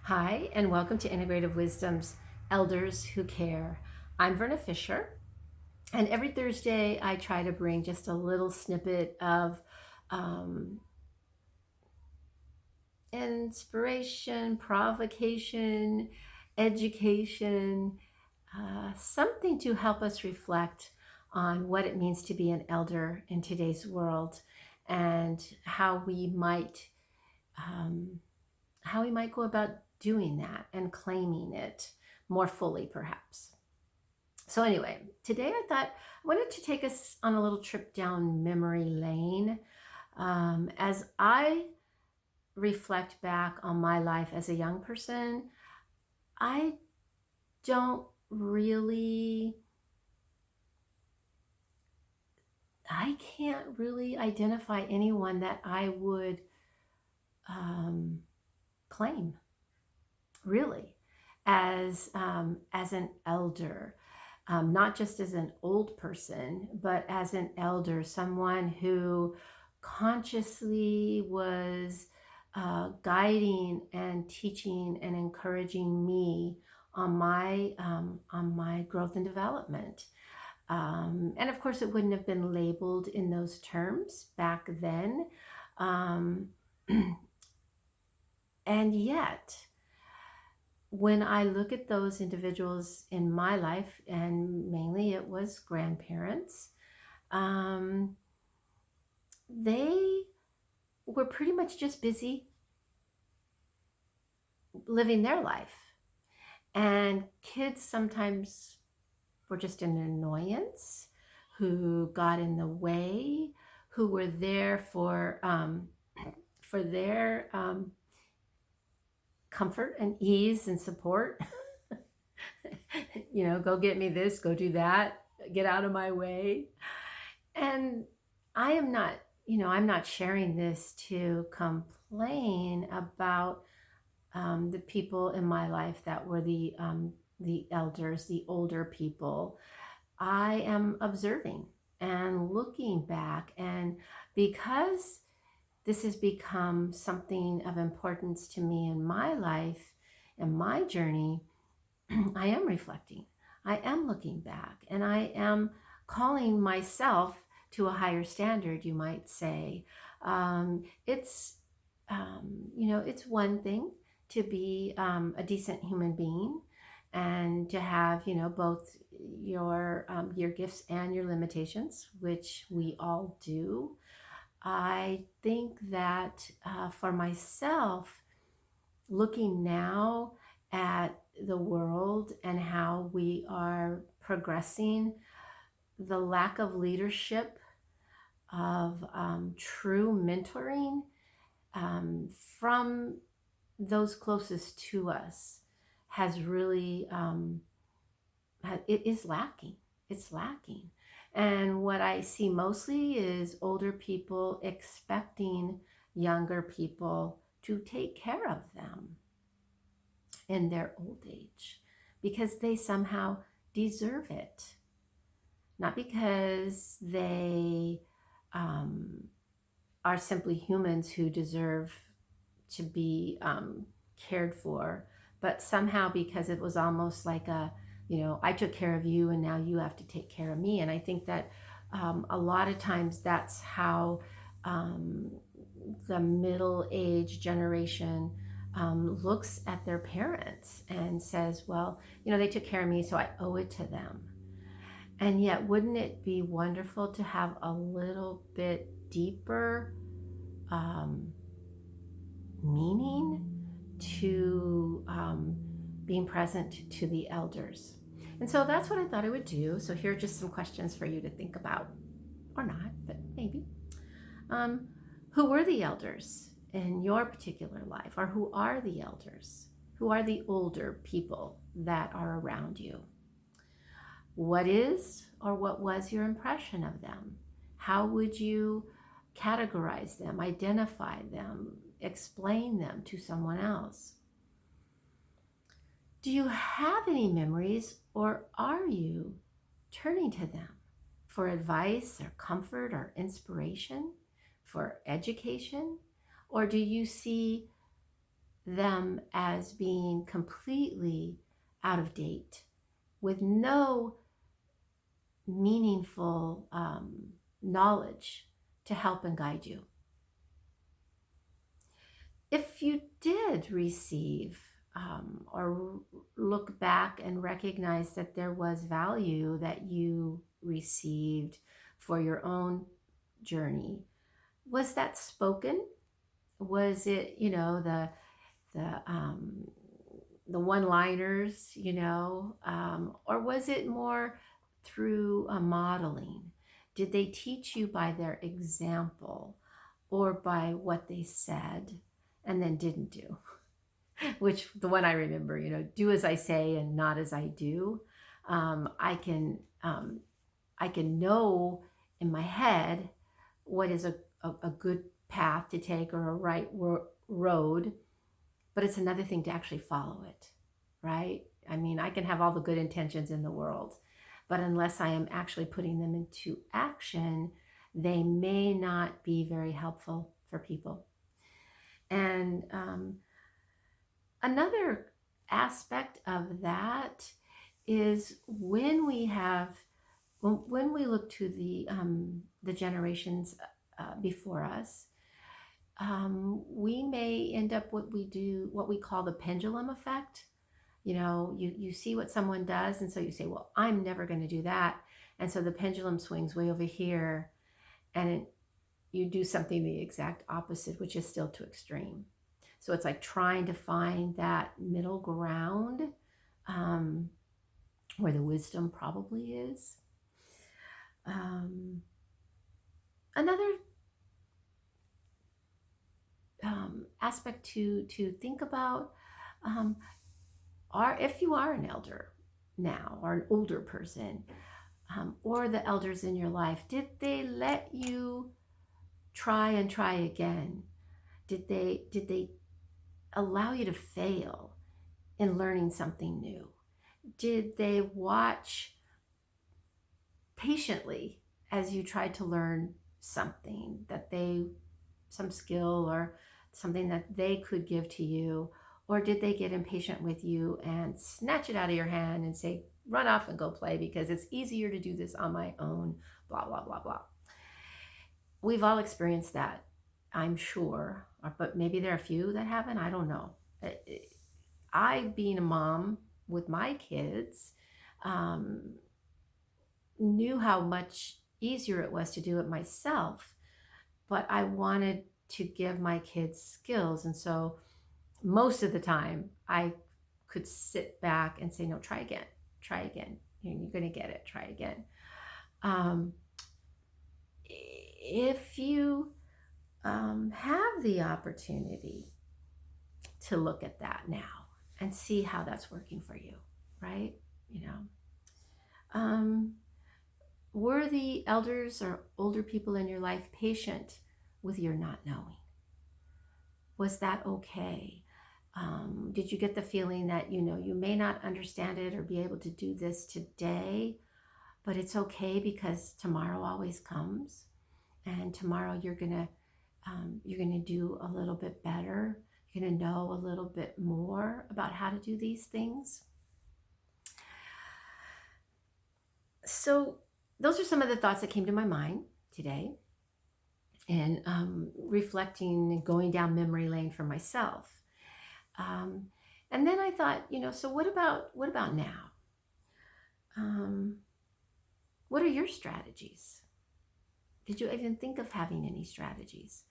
Hi, and welcome to Integrative Wisdom's Elders Who Care. I'm Verna Fisher, and every Thursday I try to bring just a little snippet of um, inspiration, provocation, education, something to help us reflect on what it means to be an elder in today's world and um, how we might go about doing that and claiming it more fully, perhaps. So, anyway, today I thought I wanted to take us on a little trip down memory lane as I reflect back on my life as a young person. I don't really, I can't really identify anyone that I would um, claim really as an elder, not just as an old person, but as an elder, someone who consciously was guiding and teaching and encouraging me on my growth and development. And of course, it wouldn't have been labeled in those terms back then. Um, and yet, when I look at those individuals in my life, and mainly it was grandparents, um, they were pretty much just busy living their life. And kids sometimes were just an annoyance, who got in the way, who were there for their comfort and ease and support. Go get me this, go do that, get out of my way. And I am not, I'm not sharing this to complain about the people in my life that were the elders, the older people. I am observing and looking back, and because this has become something of importance to me in my life and my journey, I am reflecting. I am looking back, and I am calling myself to a higher standard, you might say. It's it's one thing to be a decent human being and to have, both your gifts and your limitations, which we all do. I think that for myself, looking now at the world and how we are progressing, the lack of leadership, of true mentoring from those closest to us has really, it is lacking. It's lacking. And what I see mostly is older people expecting younger people to take care of them in their old age because they somehow deserve it, not because they um, are simply humans who deserve to be cared for, but somehow because it was almost like I took care of you and now you have to take care of me. And I think that a lot of times that's how um, the middle age generation looks at their parents and says, well, they took care of me, so I owe it to them. And yet, wouldn't it be wonderful to have a little bit deeper um, meaning to being present to the elders? And so that's what I thought I would do. So here are just some questions for you to think about, or not, but maybe. Um, who were the elders in your particular life, or who are the elders? Who are the older people that are around you? What is or what was your impression of them? How would you categorize them, identify them, explain them to someone else? Do you have any memories, or are you turning to them for advice or comfort or inspiration, for education? Or do you see them as being completely out of date with no meaningful knowledge to help and guide you. If you did receive or look back and recognize that there was value that you received for your own journey, was that spoken? Was it, the the one-liners, or was it more through modeling? Did they teach you by their example or by what they said and then didn't do? Which the one I remember, do as I say and not as I do. I can know in my head what is a good path to take or a right road, but it's another thing to actually follow it, right? I mean, I can have all the good intentions in the world, but unless I am actually putting them into action, they may not be very helpful for people. And another aspect of that is when we look to the generations before us, we may end up what we call the pendulum effect. You see what someone does, and so you say, well, I'm never going to do that. And so the pendulum swings way over here, and you do something the exact opposite, which is still too extreme. So it's like trying to find that middle ground where the wisdom probably is. Another aspect to think about are if you are an elder now or an older person, or the elders in your life, did they let you try and try again? Did they allow you to fail in learning something new? Did they watch patiently as you tried to learn something some skill or something that they could give to you? Or did they get impatient with you and snatch it out of your hand and say, run off and go play because it's easier to do this on my own, blah, blah, blah, blah. We've all experienced that, I'm sure, but maybe there are a few that haven't, I don't know. I, being a mom with my kids, knew how much easier it was to do it myself, but I wanted to give my kids skills. And so most of the time I could sit back and say, no, try again. You're going to get it. Try again. If you have the opportunity to look at that now and see how that's working for you, right? Were the elders or older people in your life patient with your not knowing? Was that okay? Did you get the feeling that, you may not understand it or be able to do this today, but it's okay because tomorrow always comes, and tomorrow you're gonna do a little bit better. You're gonna know a little bit more about how to do these things. So those are some of the thoughts that came to my mind today, and reflecting and going down memory lane for myself. And then I thought, so what about now? What are your strategies? Did you even think of having any strategies?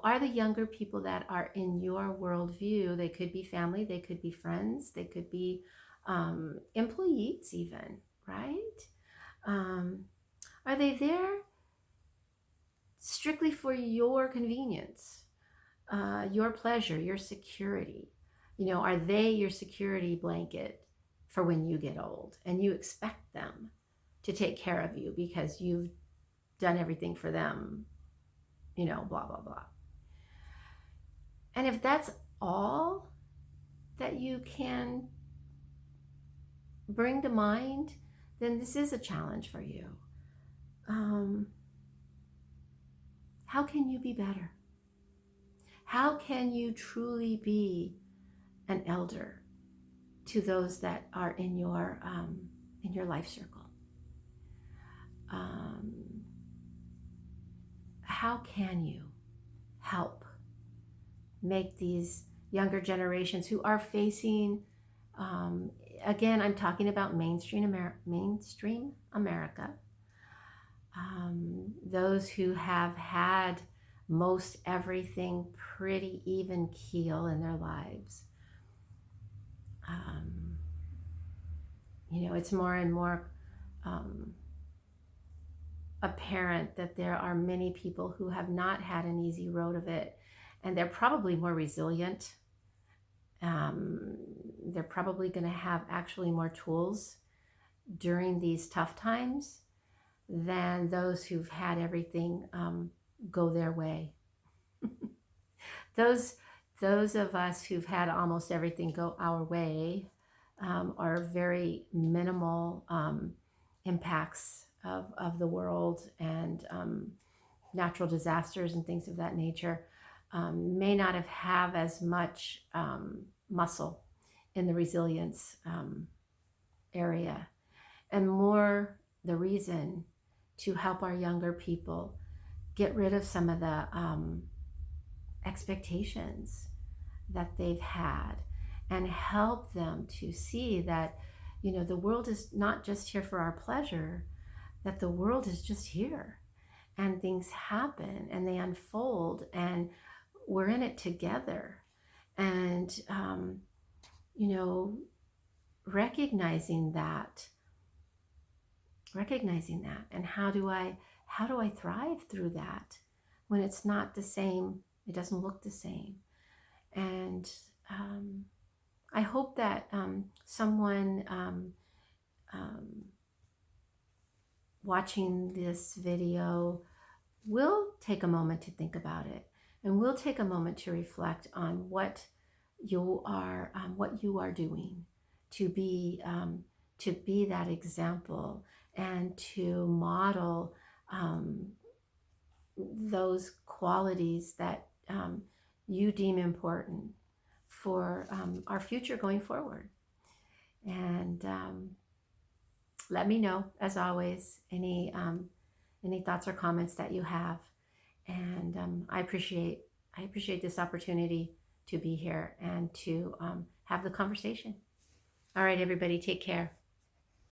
Are the younger people that are in your worldview, they could be family, they could be friends, they could be employees even, right? Are they there strictly for your convenience, your pleasure, your security? Are they your security blanket for when you get old and you expect them to take care of you because you've done everything for them, blah, blah, blah. And if that's all that you can bring to mind, then this is a challenge for you. How can you be better? How can you truly be an elder to those that are in your life circle? Um, how can you help make these younger generations who are facing, um, again, I'm talking about mainstream America, those who have had most everything pretty even keel in their lives. Um, it's more and more um, apparent that there are many people who have not had an easy road of it, and they're probably more resilient. Um, they're probably going to have actually more tools during these tough times than those who've had everything go their way. those those of us who've had almost everything go our way are very minimal impacts of the world and natural disasters and things of that nature. May not have as much muscle in the resilience area, and more the reason to help our younger people get rid of some of the expectations that they've had, and help them to see that the world is not just here for our pleasure, that the world is just here, and things happen and they unfold, and we're in it together. And you know recognizing that, and how do I thrive through that when it's not the same, it doesn't look the same. And I hope that someone watching this video will take a moment to think about it, and will take a moment to reflect on what you are doing to be that example, and to model those qualities that you deem important for our future going forward. And let me know, as always, any thoughts or comments that you have. And I appreciate this opportunity to be here and to have the conversation. All right, everybody, take care.